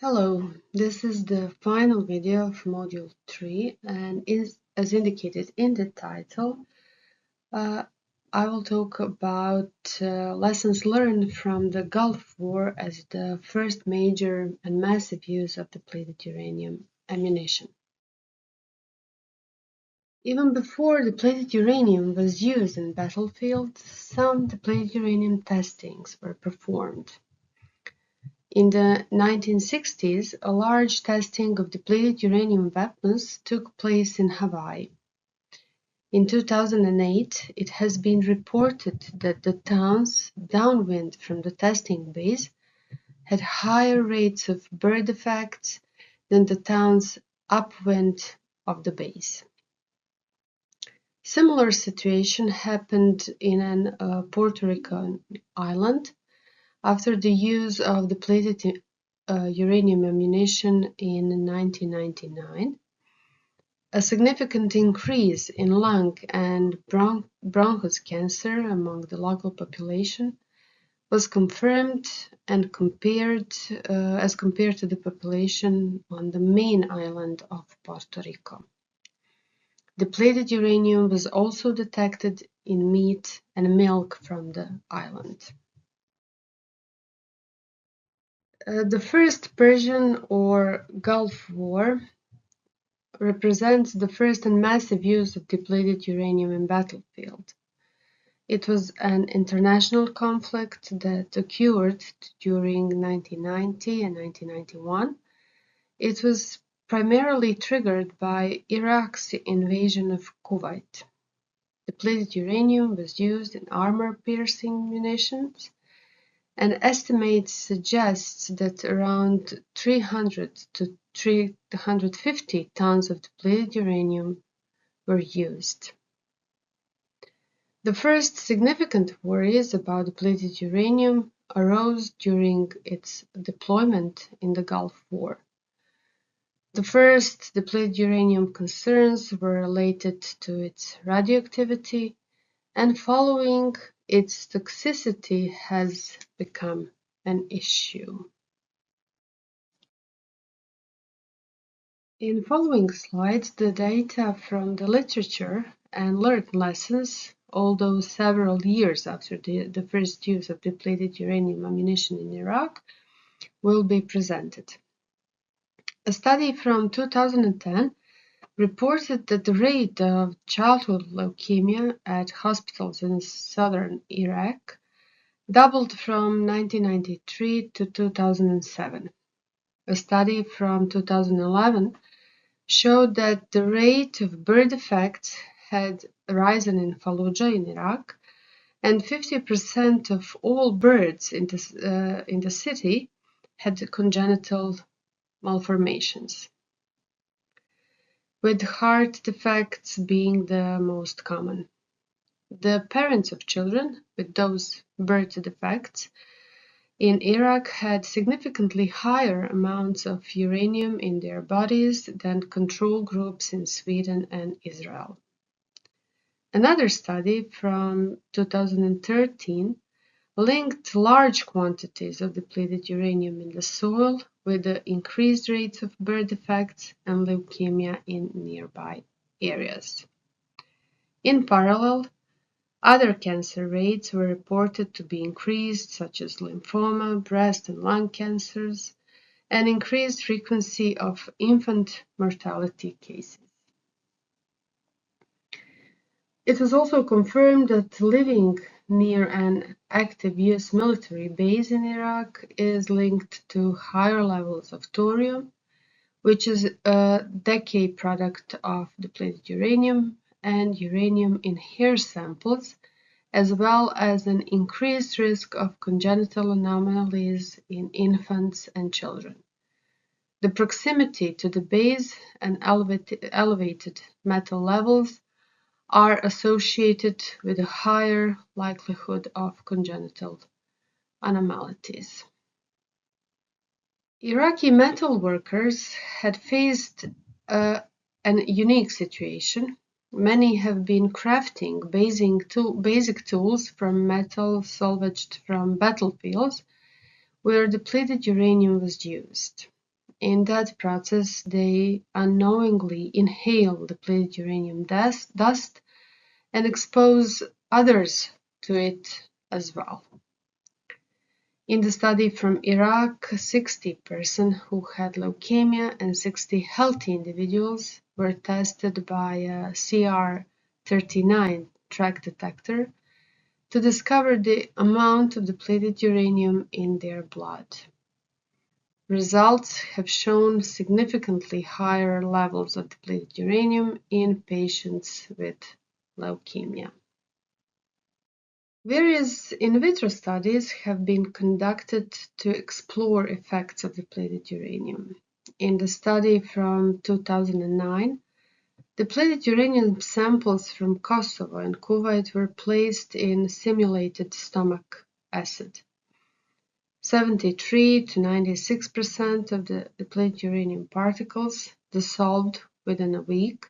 Hello, this is the final video of Module 3 and as indicated in the title, I will talk about lessons learned from the Gulf War as the first major and massive use of depleted uranium ammunition. Even before depleted uranium was used in battlefields, some depleted uranium testings were performed. In the 1960s, a large testing of depleted uranium weapons took place in Hawaii. In 2008, it has been reported that the towns downwind from the testing base had higher rates of bird defects than the towns upwind of the base. Similar situation happened in an Puerto Rican island after the use of depleted uranium ammunition in 1999. A significant increase in lung and bronchus cancer among the local population was confirmed and compared to the population on the main island of Puerto Rico. Depleted uranium was also detected in meat and milk from the island. The First Persian or Gulf War represents the first and massive use of depleted uranium in battlefield. It was an international conflict that occurred during 1990 and 1991. It was primarily triggered by Iraq's invasion of Kuwait. Depleted uranium was used in armor-piercing munitions, and estimates suggest that around 300 to 350 tons of depleted uranium were used. The first significant worries about depleted uranium arose during its deployment in the Gulf War. The first depleted uranium concerns were related to its radioactivity, and following its toxicity has become an issue. In following slides, the data from the literature and learned lessons, although several years after the first use of depleted uranium ammunition in Iraq, will be presented. A study from 2010 reported that the rate of childhood leukemia at hospitals in southern Iraq doubled from 1993 to 2007. A study from 2011 showed that the rate of bird defects had risen in Fallujah in Iraq, and 50% of all birds in the city had congenital malformations, with heart defects being the most common. The parents of children with those birth defects in Iraq had significantly higher amounts of uranium in their bodies than control groups in Sweden and Israel. Another study from 2013 linked large quantities of depleted uranium in the soil with the increased rates of birth defects and leukemia in nearby areas. In parallel, other cancer rates were reported to be increased, such as lymphoma, breast and lung cancers, and increased frequency of infant mortality cases. It was also confirmed that living near an active US military base in Iraq is linked to higher levels of thorium, which is a decay product of depleted uranium, and uranium in hair samples, as well as an increased risk of congenital anomalies in infants and children. The proximity to the base and elevated metal levels are associated with a higher likelihood of congenital anomalies. Iraqi metal workers had faced an unique situation. Many have been crafting basic tools from metal salvaged from battlefields where depleted uranium was used. In that process, they unknowingly inhale depleted uranium dust and expose others to it as well. In the study from Iraq, 60 persons who had leukemia and 60 healthy individuals were tested by a CR39 track detector to discover the amount of depleted uranium in their blood. Results have shown significantly higher levels of depleted uranium in patients with leukemia. Various in vitro studies have been conducted to explore effects of depleted uranium. In the study from 2009, depleted uranium samples from Kosovo and Kuwait were placed in simulated stomach acid. 73 to 96% of the depleted uranium particles dissolved within a week,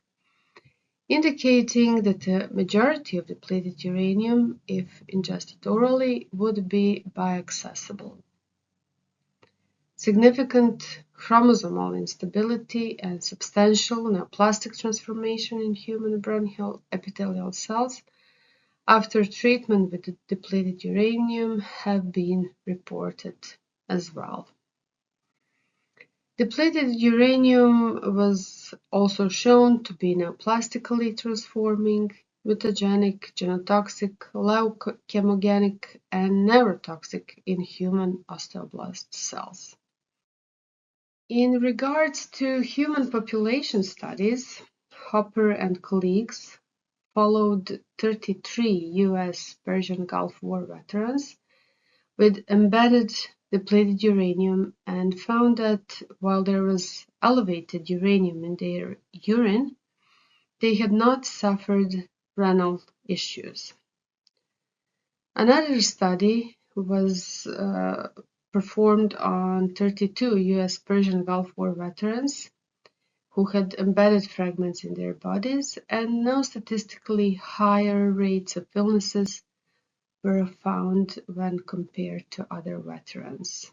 indicating that the majority of depleted uranium, if ingested orally, would be bioaccessible. Significant chromosomal instability and substantial neoplastic transformation in human bronchial epithelial cells after treatment with depleted uranium have been reported as well. Depleted uranium was also shown to be neoplastically transforming, mutagenic, genotoxic, leukemogenic, and neurotoxic in human osteoblast cells. In regards to human population studies, Hopper and colleagues followed 33 US Persian Gulf War veterans with embedded depleted uranium and found that while there was elevated uranium in their urine, they had not suffered renal issues. Another study was performed on 32 US Persian Gulf War veterans who had embedded fragments in their bodies, and no statistically higher rates of illnesses were found when compared to other veterans.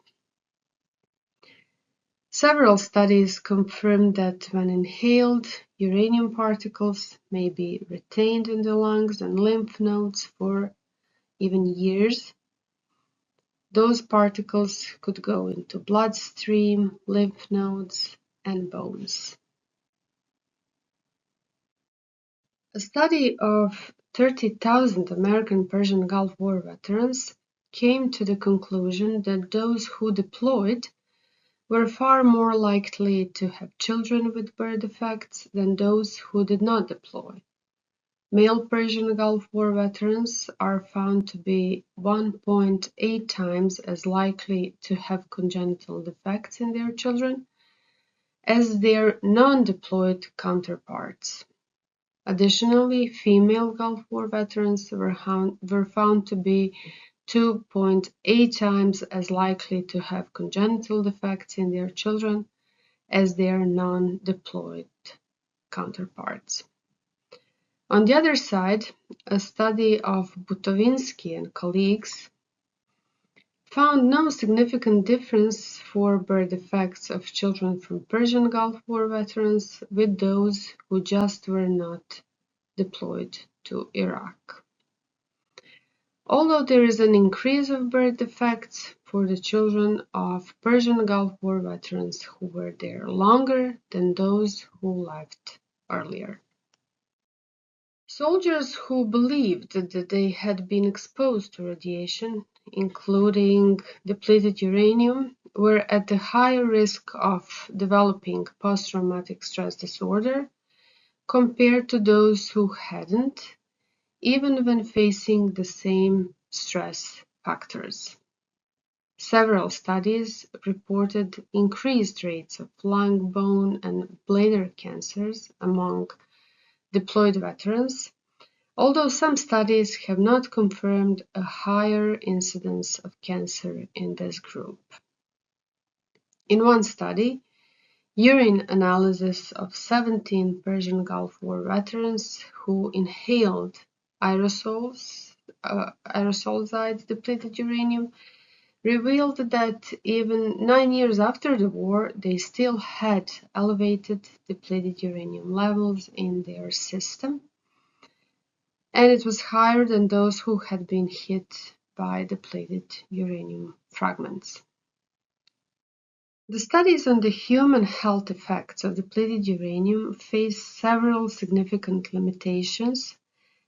Several studies confirmed that when inhaled, uranium particles may be retained in the lungs and lymph nodes for even years. Those particles could go into bloodstream, lymph nodes, and bones. A study of 30,000 American Persian Gulf War veterans came to the conclusion that those who deployed were far more likely to have children with birth defects than those who did not deploy. Male Persian Gulf War veterans are found to be 1.8 times as likely to have congenital defects in their children as their non-deployed counterparts. Additionally, female Gulf War veterans were found to be 2.8 times as likely to have congenital defects in their children as their non-deployed counterparts. On the other side, a study of Butovinsky and colleagues found no significant difference for birth defects of children from Persian Gulf War veterans with those who just were not deployed to Iraq. Although there is an increase of birth defects for the children of Persian Gulf War veterans who were there longer than those who left earlier. Soldiers who believed that they had been exposed to radiation, including depleted uranium, were at a higher risk of developing post-traumatic stress disorder compared to those who hadn't, even when facing the same stress factors. Several studies reported increased rates of lung, bone, and bladder cancers among deployed veterans, although some studies have not confirmed a higher incidence of cancer in this group. In one study, urine analysis of 17 Persian Gulf War veterans who inhaled aerosolized depleted uranium revealed that even 9 years after the war, they still had elevated depleted uranium levels in their system, and it was higher than those who had been hit by depleted uranium fragments. The studies on the human health effects of depleted uranium face several significant limitations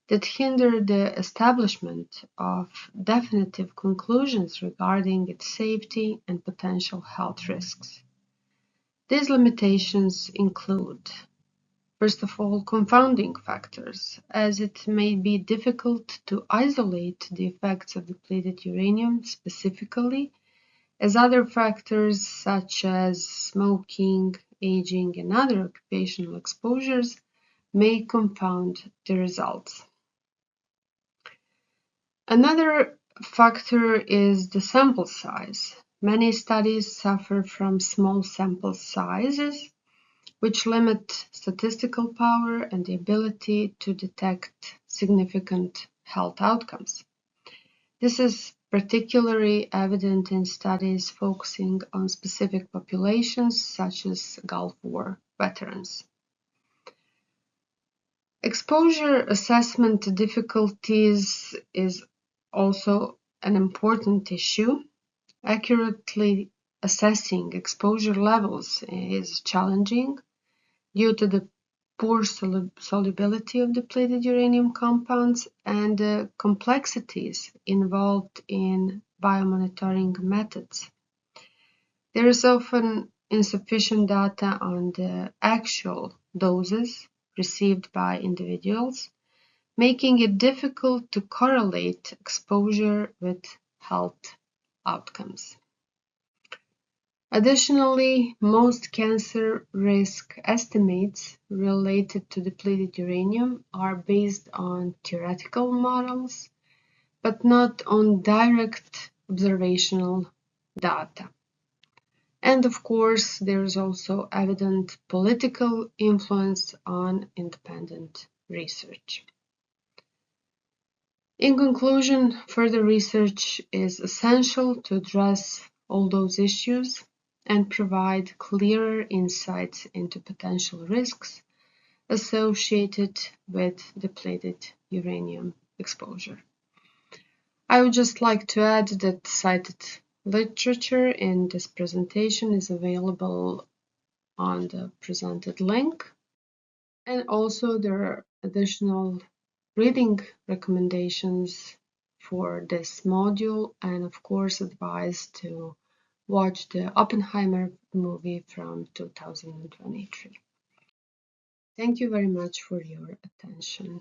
that hinder the establishment of definitive conclusions regarding its safety and potential health risks. These limitations include, first of all, confounding factors, as it may be difficult to isolate the effects of depleted uranium specifically, as other factors such as smoking, aging, and other occupational exposures may confound the results. Another factor is the sample size. Many studies suffer from small sample sizes, which limit statistical power and the ability to detect significant health outcomes. This is particularly evident in studies focusing on specific populations, such as Gulf War veterans. Exposure assessment difficulties is also an important issue. Accurately assessing exposure levels is challenging due to the poor solubility of depleted uranium compounds and the complexities involved in biomonitoring methods. There is often insufficient data on the actual doses received by individuals, making it difficult to correlate exposure with health outcomes. Additionally, most cancer risk estimates related to depleted uranium are based on theoretical models, but not on direct observational data. And of course, there is also evident political influence on independent research. In conclusion, further research is essential to address all those issues and provide clearer insights into potential risks associated with depleted uranium exposure. I would just like to add that cited literature in this presentation is available on the presented link, and also there are additional reading recommendations for this module, and of course advise to watch the Oppenheimer movie from 2023. Thank you very much for your attention.